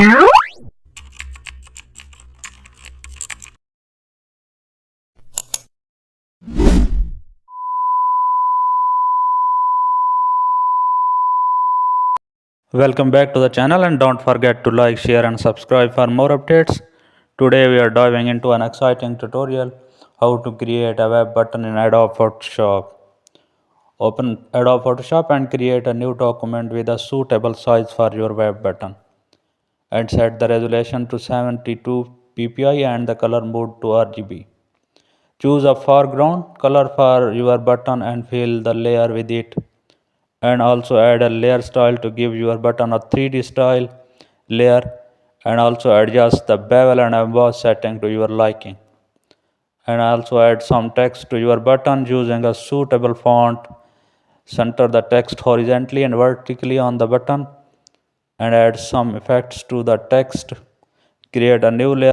Welcome back to the channel and don't forget to like, share and subscribe for more updates. Today we are diving into an exciting tutorial how to create a web button in Adobe Photoshop. Open Adobe Photoshop and create a new document with a suitable size for your web button and set the resolution to 72 ppi and the color mode to RGB. Choose a foreground color for your button and fill the layer with it, and also add a layer style to give your button a 3D style layer, and also adjust the bevel and emboss setting to your liking, and also add some text to your button using a suitable font. Center the text horizontally and vertically on the button and add some effects to the text. Create a new layer